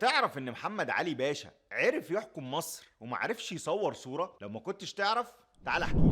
تعرف ان محمد علي باشا عرف يحكم مصر وما عرفش يصور صورة؟ لو ما كنتش تعرف تعال احكيلك.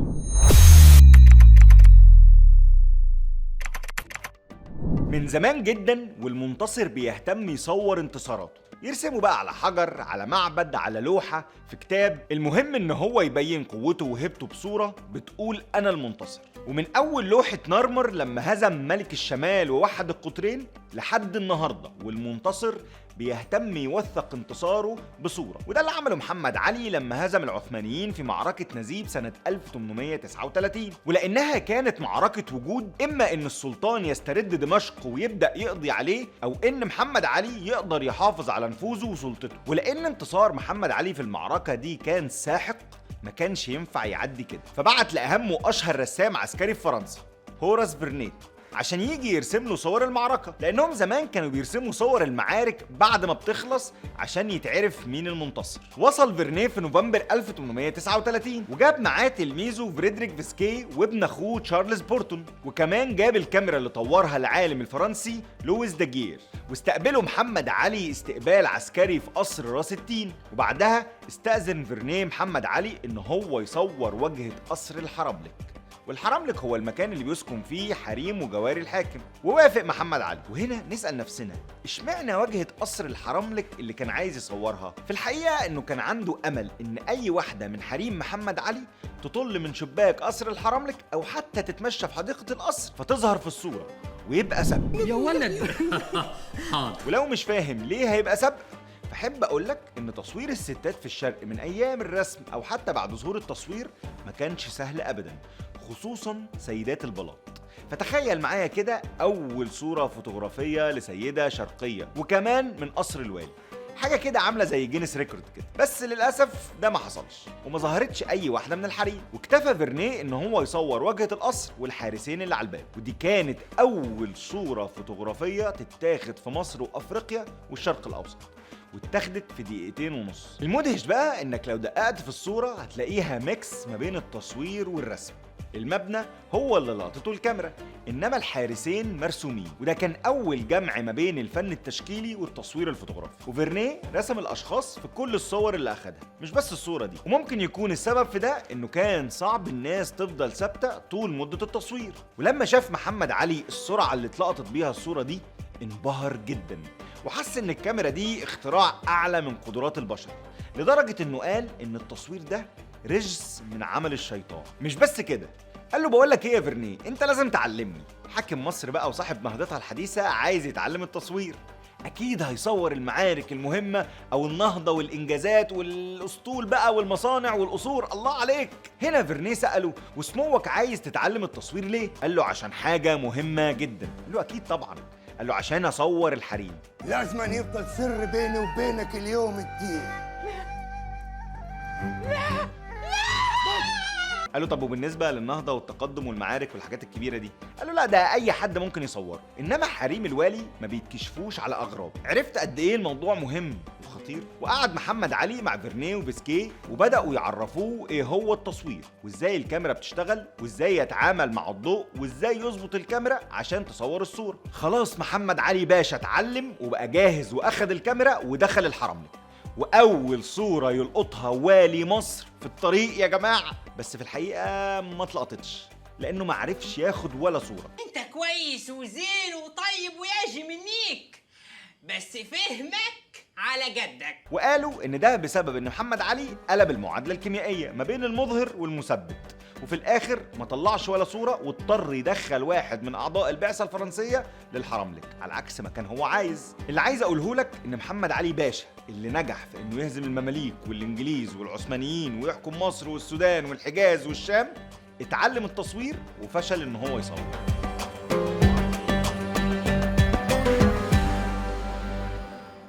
من زمان جدا والمنتصر بيهتم يصور انتصاراته، يرسمه بقى على حجر، على معبد، على لوحة، في كتاب. المهم ان هو يبين قوته وهيبته بصورة بتقول انا المنتصر. ومن اول لوحة نارمر لما هزم ملك الشمال ووحد القطرين لحد النهاردة والمنتصر بيهتم يوثق انتصاره بصورة. وده اللي عمله محمد علي لما هزم العثمانيين في معركة نزيب سنة 1839. ولأنها كانت معركة وجود، إما إن السلطان يسترد دمشق ويبدأ يقضي عليه، أو إن محمد علي يقدر يحافظ على نفوذه وسلطته. ولأن انتصار محمد علي في المعركة دي كان ساحق، ما كانش ينفع يعدي كده، فبعت لأهم وأشهر رسام عسكري في فرنسا، هوراس فيرنيه، عشان يجي يرسم له صور المعركة. لأنهم زمان كانوا بيرسموا صور المعارك بعد ما بتخلص عشان يتعرف مين المنتصر. وصل فيرنيه في نوفمبر 1839 وجاب معاه تلميذه فريدريك فيسكي وابن أخوه تشارلز بورتون، وكمان جاب الكاميرا اللي طورها العالم الفرنسي لويس داجير. واستقبله محمد علي استقبال عسكري في قصر راس التين. وبعدها استأذن فيرنيه محمد علي إن هو يصور واجهة قصر الحرملك. والحرملك هو المكان اللي بيسكن فيه حريم وجواري الحاكم. ووافق محمد علي. وهنا نسأل نفسنا، اشمعنى واجهة قصر الحرملك اللي كان عايز يصورها؟ في الحقيقة انه كان عنده امل ان اي واحدة من حريم محمد علي تطل من شباك قصر الحرملك او حتى تتمشى في حديقة القصر فتظهر في الصورة ويبقى سبق. يا ولد حاضر. ولو مش فاهم ليه هيبقى سبق، فحب اقولك ان تصوير الستات في الشرق من ايام الرسم او حتى بعد ظهور التصوير ما كانش سهل ابدا، خصوصا سيدات البلاط. فتخيل معايا كده اول صورة فوتوغرافية لسيدة شرقية وكمان من قصر الوالي، حاجة كده عاملة زي جينيس ريكورد كده. بس للأسف ده ما حصلش وما ظهرتش أي واحدة من الحريم. واكتفى فيرنيه إن هو يصور واجهة القصر والحارسين اللي على الباب. ودي كانت أول صورة فوتوغرافية تتاخد في مصر وأفريقيا والشرق الأوسط، واتاخدت في دقيقتين ونص. المدهش بقى إنك لو دققت في الصورة هتلاقيها ميكس ما بين التصوير والرسم. المبنى هو اللي لقطته الكاميرا، انما الحارسين مرسومين. وده كان اول جمع ما بين الفن التشكيلي والتصوير الفوتوغرافي. وفيرنيه رسم الاشخاص في كل الصور اللي اخدها، مش بس الصوره دي. وممكن يكون السبب في ده انه كان صعب الناس تفضل ثابته طول مده التصوير. ولما شاف محمد علي السرعه اللي اتلقطت بيها الصوره دي انبهر جدا، وحس ان الكاميرا دي اختراع اعلى من قدرات البشر، لدرجه انه قال ان التصوير ده رجس من عمل الشيطان. مش بس كده، قال له بقولك ايه يا فيرنيه، انت لازم تعلمني. حاكم مصر بقى وصاحب نهضتها الحديثة عايز يتعلم التصوير، اكيد هيصور المعارك المهمة او النهضة والانجازات والاسطول بقى والمصانع والقصور. الله عليك. هنا فيرنيه سأله وسموك عايز تتعلم التصوير ليه؟ قال له عشان حاجة مهمة جدا. قال له اكيد طبعا. قال له عشان اصور الحريم. لازم أن يفضل سر بيني وبينك اليوم الدين. قال له طب وبالنسبه للنهضه والتقدم والمعارك والحاجات الكبيره دي؟ قال له لا، ده اي حد ممكن يصوره، انما حريم الوالي ما بيتكشفوش على اغراب. عرفت قد ايه الموضوع مهم وخطير؟ وقعد محمد علي مع فيرنيه وبسكيه وبداوا يعرفوه ايه هو التصوير، وازاي الكاميرا بتشتغل، وازاي يتعامل مع الضوء، وازاي يظبط الكاميرا عشان تصور الصوره. خلاص محمد علي باشا اتعلم وبقى جاهز واخد الكاميرا ودخل الحرملك. واول صوره يلقطها والي مصر في الطريق يا جماعه، بس في الحقيقه ما اتلقطتش لانه ما عرفش ياخد ولا صوره. انت كويس وزين وطيب ويجي منيك، بس فهمك على جدك. وقالوا ان ده بسبب ان محمد علي قلب المعادله الكيميائيه ما بين المظهر والمثبت، وفي الاخر ما طلعش ولا صوره واضطر يدخل واحد من اعضاء البعثه الفرنسيه للحرملك على عكس ما كان هو عايز. اللي عايز اقوله لك ان محمد علي باشا اللي نجح في انه يهزم المماليك والانجليز والعثمانيين ويحكم مصر والسودان والحجاز والشام اتعلم التصوير وفشل ان هو يصور.